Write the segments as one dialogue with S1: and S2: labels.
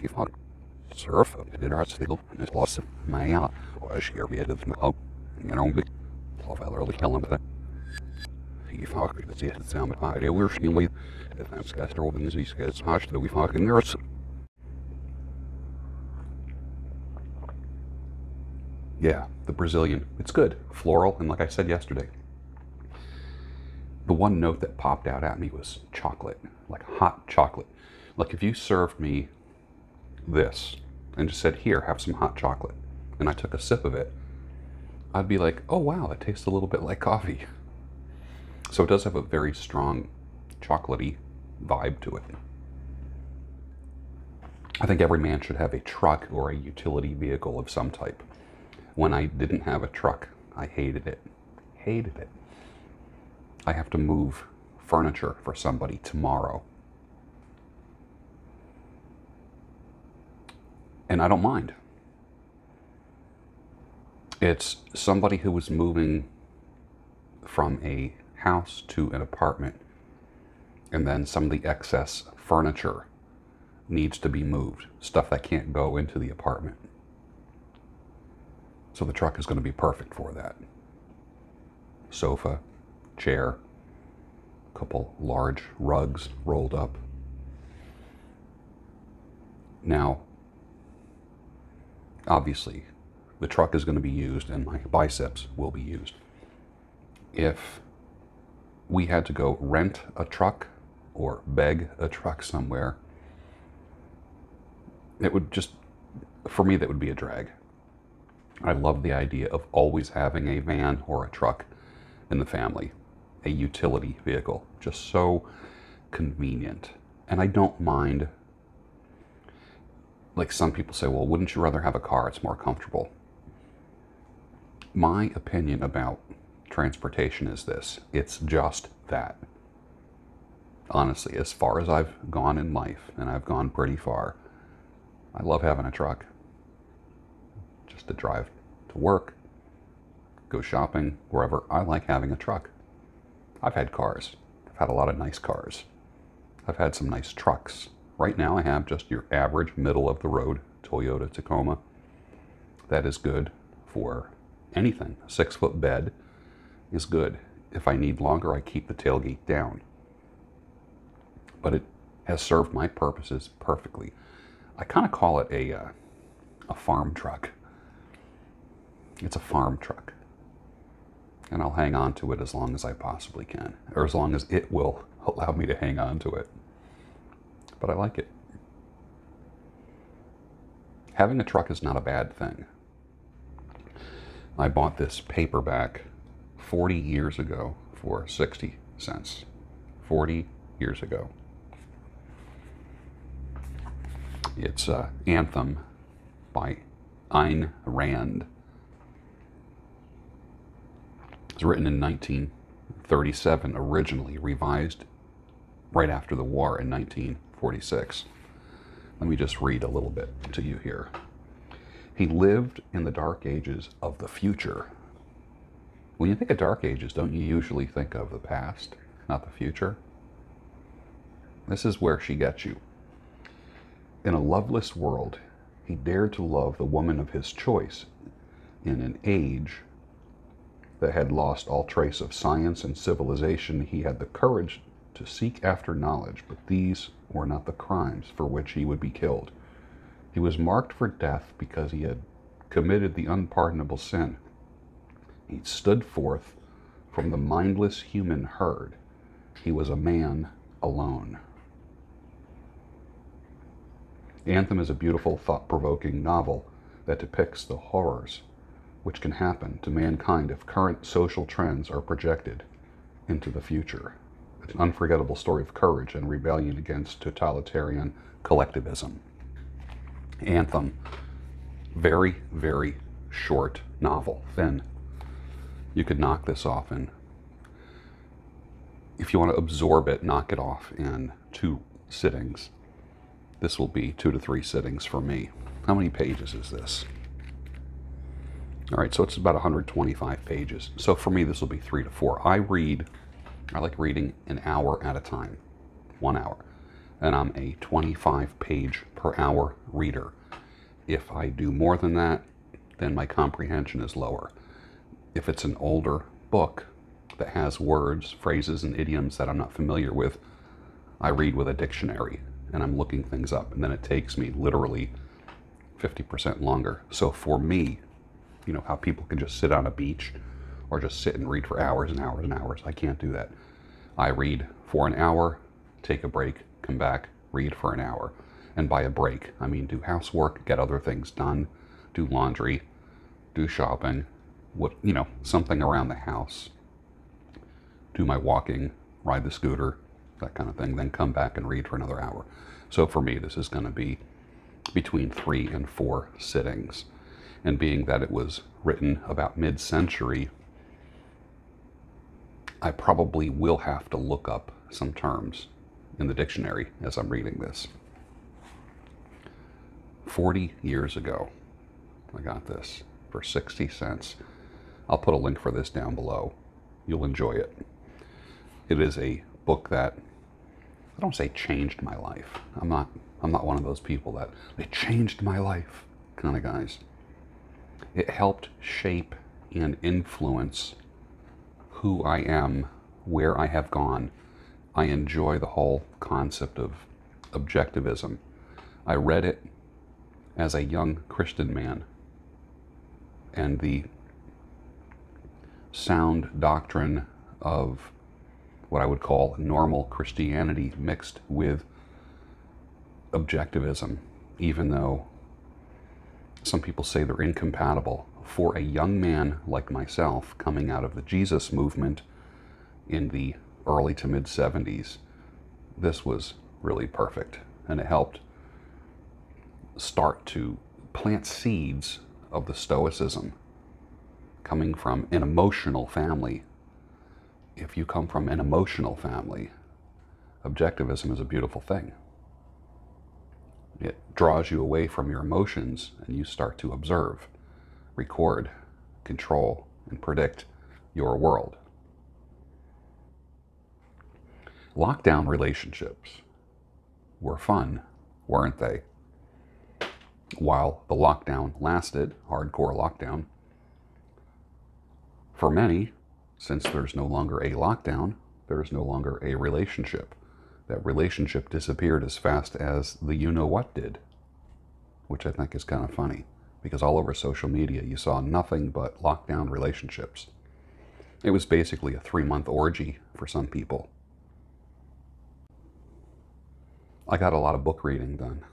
S1: ifall surf det där stil det loss mig och jag vet det med know big of other killing with it you fuck det ser sound med det we're really if I'm scatter over the disease gets hatched that we fucking there's yeah, the Brazilian. It's good. Floral, and like I said yesterday, the one note that popped out at me was chocolate, like hot chocolate. Like if you served me this and just said, here, have some hot chocolate, and I took a sip of it, I'd be like, oh wow, it tastes a little bit like coffee. So it does have a very strong chocolatey vibe to it. I think every man should have a truck or a utility vehicle of some type. When I didn't have a truck, I hated it. Hated it. I have to move furniture for somebody tomorrow. And I don't mind. It's somebody who was moving from a house to an apartment, and then some of the excess furniture needs to be moved, stuff that can't go into the apartment. So the truck is going to be perfect for that. Sofa, chair, a couple large rugs rolled up. Now, obviously, the truck is going to be used and my biceps will be used. If we had to go rent a truck or beg a truck somewhere, it would just, for me, that would be a drag. I love the idea of always having a van or a truck in the family, a utility vehicle, just so convenient. And I don't mind, like some people say, well, wouldn't you rather have a car? It's more comfortable. My opinion about transportation is this: it's just that. Honestly, as far as I've gone in life, and I've gone pretty far, I love having a truck. Just to drive to work, go shopping, wherever. I like having a truck. I've had cars. I've had a lot of nice cars. I've had some nice trucks. Right now I have just your average middle of the road Toyota Tacoma. That is good for anything. A 6-foot bed is good. If I need longer, I keep the tailgate down. But it has served my purposes perfectly. I kind of call it a farm truck. It's a farm truck. And I'll hang on to it as long as I possibly can, or as long as it will allow me to hang on to it. But I like it. Having a truck is not a bad thing. I bought this paperback 40 years ago for 60 cents. 40 years ago. It's Anthem by Ayn Rand. It was written in 1937, originally revised right after the war in 1946. Let me just read a little bit to you here. He lived in the dark ages of the future. When you think of dark ages, don't you usually think of the past, not the future? This is where she gets you. In a loveless world, he dared to love the woman of his choice in an age that had lost all trace of science and civilization. He had the courage to seek after knowledge, but these were not the crimes for which he would be killed. He was marked for death because he had committed the unpardonable sin. He stood forth from the mindless human herd. He was a man alone. Anthem is a beautiful, thought-provoking novel that depicts the horrors which can happen to mankind if current social trends are projected into the future. It's an unforgettable story of courage and rebellion against totalitarian collectivism. Anthem, very, very short novel, thin. You could knock this off in, if you want to absorb it, knock it off in 2 sittings. This will be 2 to 3 sittings for me. How many pages is this? All right, so it's about 125 pages. So for me, this will be 3 to 4. I like reading an hour at a time, 1 hour. and I'm a 25 page per hour reader. If I do more than that, then my comprehension is lower. If it's an older book that has words, phrases, and idioms that I'm not familiar with, I read with a dictionary and I'm looking things up, and then it takes me literally 50% longer. So for me, you know how people can just sit on a beach or just sit and read for hours and hours and hours. I can't do that. I read for an hour, take a break, come back, read for an hour. And by a break, I mean do housework, get other things done, do laundry, do shopping, something around the house, do my walking, ride the scooter, that kind of thing, then come back and read for another hour. So for me, this is going to be between 3 and 4 sittings. And being that it was written about mid-century, I probably will have to look up some terms in the dictionary as I'm reading this. 40 years ago, I got this for 60 cents. I'll put a link for this down below. You'll enjoy it. It is a book that, I don't say changed my life. I'm not one of those people that, it changed my life kind of guys. It helped shape and influence who I am, where I have gone. I enjoy the whole concept of objectivism. I read it as a young Christian man, and the sound doctrine of what I would call normal Christianity mixed with objectivism, even though some people say they're incompatible. For a young man like myself coming out of the Jesus movement in the early to mid 70s, this was really perfect, and it helped start to plant seeds of the Stoicism coming from an emotional family. If you come from an emotional family, objectivism is a beautiful thing. It draws you away from your emotions and you start to observe, record, control, and predict your world. Lockdown relationships were fun, weren't they? While the lockdown lasted, hardcore lockdown, for many, since there's no longer a lockdown, there's no longer a relationship. That relationship disappeared as fast as the you-know-what did, which I think is kind of funny, because all over social media you saw nothing but lockdown relationships. It was basically a 3-month orgy for some people. I got a lot of book reading done.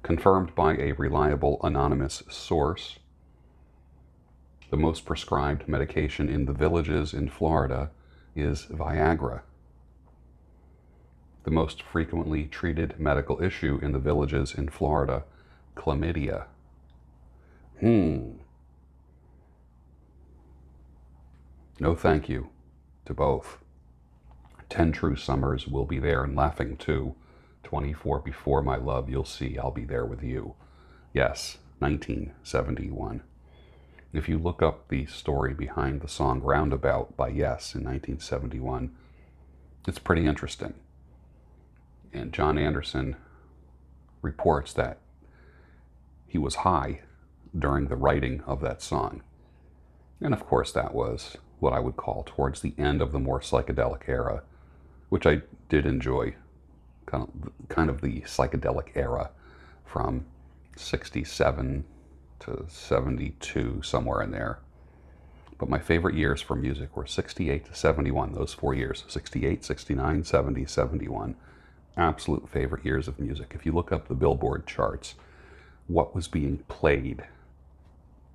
S1: Confirmed by a reliable anonymous source, the most prescribed medication in the villages in Florida is Viagra. The most frequently treated medical issue in the villages in Florida, chlamydia. No thank you to both. 10 True Summers will be there and laughing too. 24 Before My Love, you'll see I'll be there with you. Yes, 1971. If you look up the story behind the song Roundabout by Yes in 1971, it's pretty interesting. And John Anderson reports that he was high during the writing of that song. And of course that was what I would call towards the end of the more psychedelic era, which I did enjoy. Kind of the psychedelic era from 67 to 72, somewhere in there. But my favorite years for music were 68 to 71, those 4 years, 68, 69, 70, 71. Absolute favorite years of music. If you look up the Billboard charts, what was being played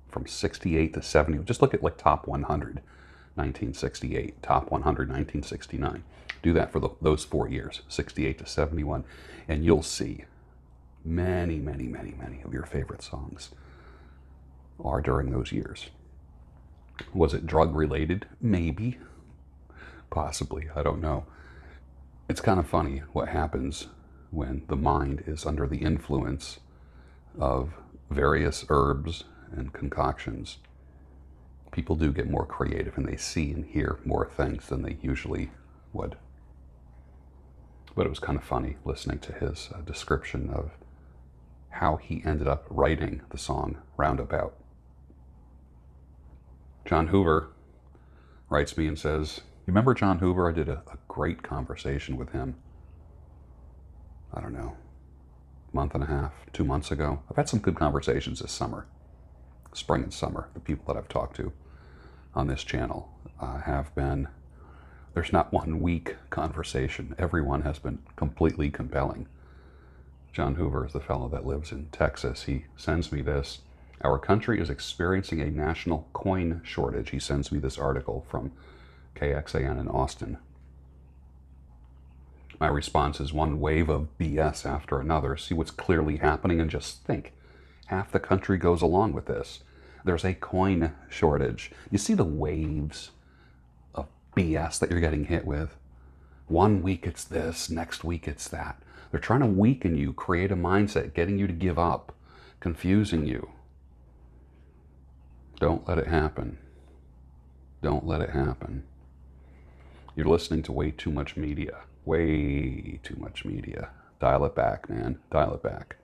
S1: from 68 to 70, just look at like top 100, 1968, top 100, 1969. Do that for those 4 years, 68 to 71, and you'll see many, many, many, many of your favorite songs are during those years. Was it drug related? Maybe. Possibly. I don't know. It's kind of funny what happens when the mind is under the influence of various herbs and concoctions. People do get more creative and they see and hear more things than they usually would. But it was kind of funny listening to his description of how he ended up writing the song Roundabout. John Hoover writes me and says, "You remember John Hoover? I did a great conversation with him, I don't know, month and a half, 2 months ago. I've had some good conversations this summer, spring and summer. The people that I've talked to on this channel have been, there's not one weak conversation. Everyone has been completely compelling." John Hoover is the fellow that lives in Texas. He sends me this. "Our country is experiencing a national coin shortage." He sends me this article from KXAN in Austin. My response is one wave of BS after another. See what's clearly happening and just think. Half the country goes along with this. There's a coin shortage. You see the waves of BS that you're getting hit with? One week it's this, next week it's that. They're trying to weaken you, create a mindset, getting you to give up, confusing you. Don't let it happen. Don't let it happen. You're listening to way too much media. Way too much media. Dial it back, man. Dial it back.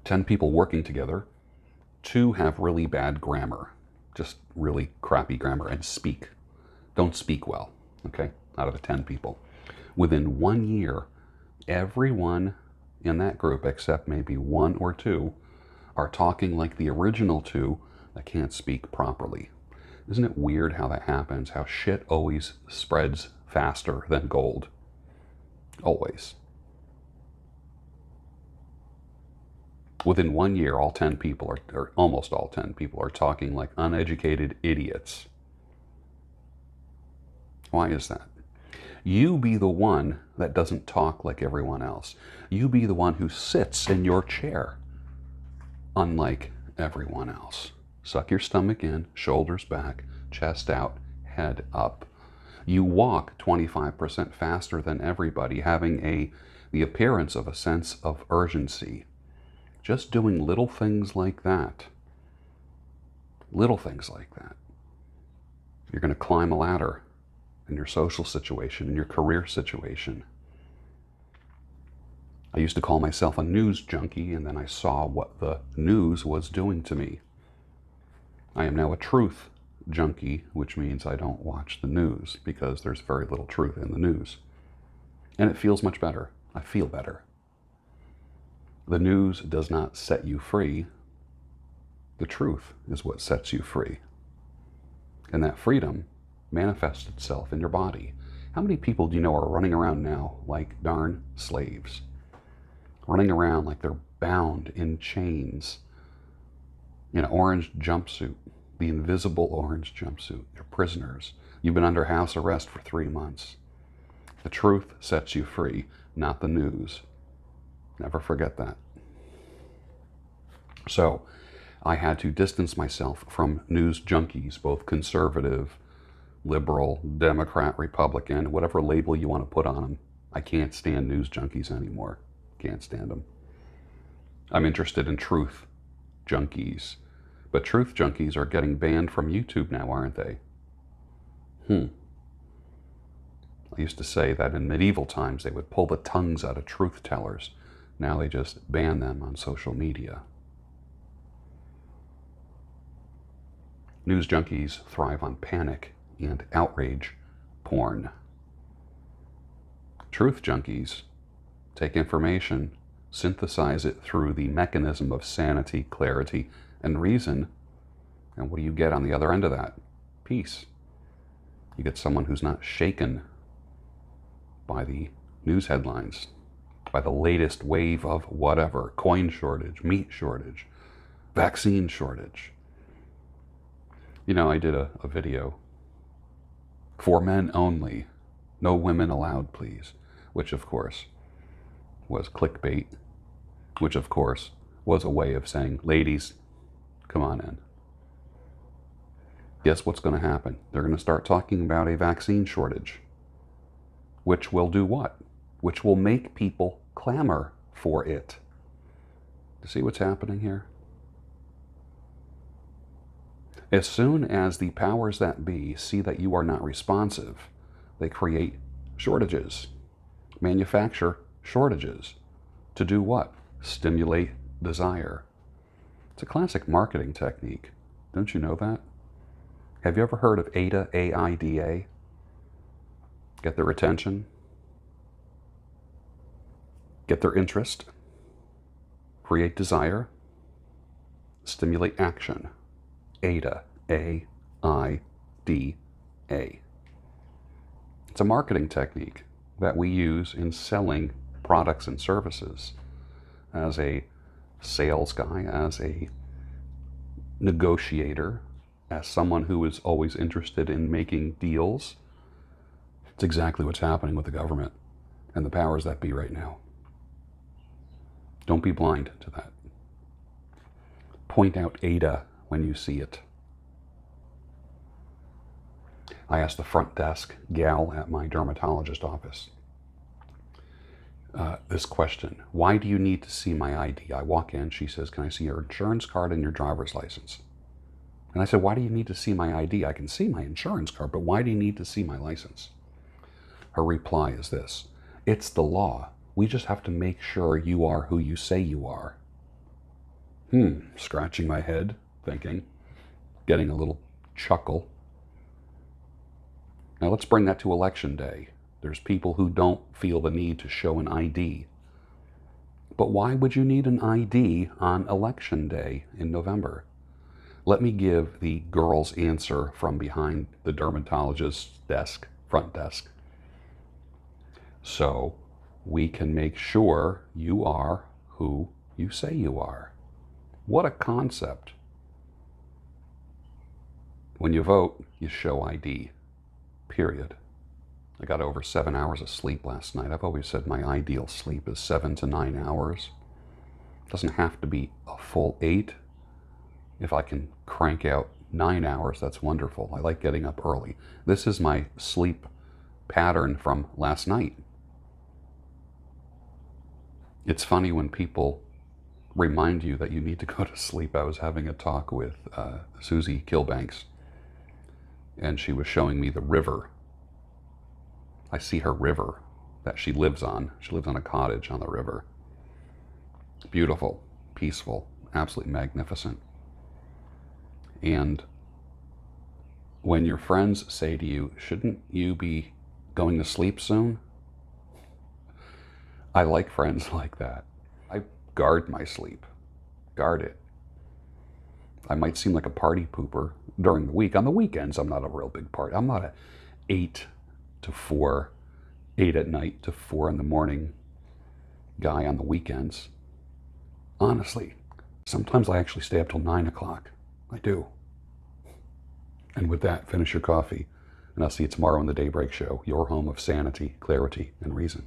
S1: Ten people working together. 2 have really bad grammar. Just really crappy grammar and don't speak well, okay? Out of the 10 people. Within 1 year, everyone in that group, except maybe 1 or 2, are talking like the original 2 that can't speak properly. Isn't it weird how that happens? How shit always spreads faster than gold. Always. Within 1 year, all 10 people, or almost all 10 people, are talking like uneducated idiots. Why is that? You be the one that doesn't talk like everyone else. You be the one who sits in your chair unlike everyone else. Suck your stomach in, shoulders back, chest out, head up. You walk 25% faster than everybody, having the appearance of a sense of urgency. Just doing little things like that. Little things like that. You're going to climb a ladder in your social situation, in your career situation. I used to call myself a news junkie, and then I saw what the news was doing to me. I am now a truth junkie, which means I don't watch the news because there's very little truth in the news. And it feels much better. I feel better. The news does not set you free. The truth is what sets you free. And that freedom manifests itself in your body. How many people do you know are running around now like darn slaves? Running around like they're bound in chains in an orange jumpsuit, the invisible orange jumpsuit. You're prisoners. You've been under house arrest for 3 months. The truth sets you free, not the news. Never forget that. So I had to distance myself from news junkies, both conservative, liberal, Democrat, Republican, whatever label you want to put on them. I can't stand news junkies anymore. Can't stand them. I'm interested in truth junkies. But truth junkies are getting banned from YouTube now, aren't they? I used to say that in medieval times they would pull the tongues out of truth tellers. Now they just ban them on social media. News junkies thrive on panic and outrage porn. Truth junkies take information, synthesize it through the mechanism of sanity, clarity, and reason. And what do you get on the other end of that? Peace. You get someone who's not shaken by the news headlines, by the latest wave of whatever, coin shortage, meat shortage, vaccine shortage. You know, I did a video, for men only, no women allowed, please, which of course was clickbait, which of course was a way of saying, ladies, come on in. Guess what's going to happen? They're going to start talking about a vaccine shortage, which will do what? Which will make people clamor for it. You see what's happening here? As soon as the powers that be see that you are not responsive, they create shortages, manufacture shortages. To do what? Stimulate desire. It's a classic marketing technique. Don't you know that? Have you ever heard of AIDA, A-I-D-A? Get their attention, get their interest, create desire, stimulate action. AIDA, A-I-D-A. It's a marketing technique that we use in selling products and services. As a sales guy, as a negotiator, as someone who is always interested in making deals, it's exactly what's happening with the government and the powers that be right now. Don't be blind to that. Point out AIDA when you see it. I asked the front desk gal at my dermatologist office this question. Why do you need to see my ID? I walk in, she says, can I see your insurance card and your driver's license? And I said, why do you need to see my ID? I can see my insurance card, but why do you need to see my license? Her reply is this: it's the law. We just have to make sure you are who you say you are. Scratching my head, thinking, getting a little chuckle. Now let's bring that to election day. There's people who don't feel the need to show an ID. But why would you need an ID on election day in November? Let me give the girl's answer from behind the dermatologist's desk, front desk. So we can make sure you are who you say you are. What a concept. When you vote, you show ID, period. I got over 7 hours of sleep last night. I've always said my ideal sleep is 7 to 9 hours. It doesn't have to be a full 8. If I can crank out 9 hours, that's wonderful. I like getting up early. This is my sleep pattern from last night. It's funny when people remind you that you need to go to sleep. I was having a talk with Susie Kilbanks, and she was showing me the river. I see her river that she lives on. She lives on a cottage on the river. Beautiful, peaceful, absolutely magnificent. And when your friends say to you, shouldn't you be going to sleep soon? I like friends like that. I guard my sleep. Guard it. I might seem like a party pooper during the week. On the weekends, I'm not a real big party. I'm not a 8 at night to 4 in the morning guy on the weekends. Honestly, sometimes I actually stay up till 9 o'clock. I do. And with that, finish your coffee, and I'll see you tomorrow on the Daybreak Show, your home of sanity, clarity, and reason.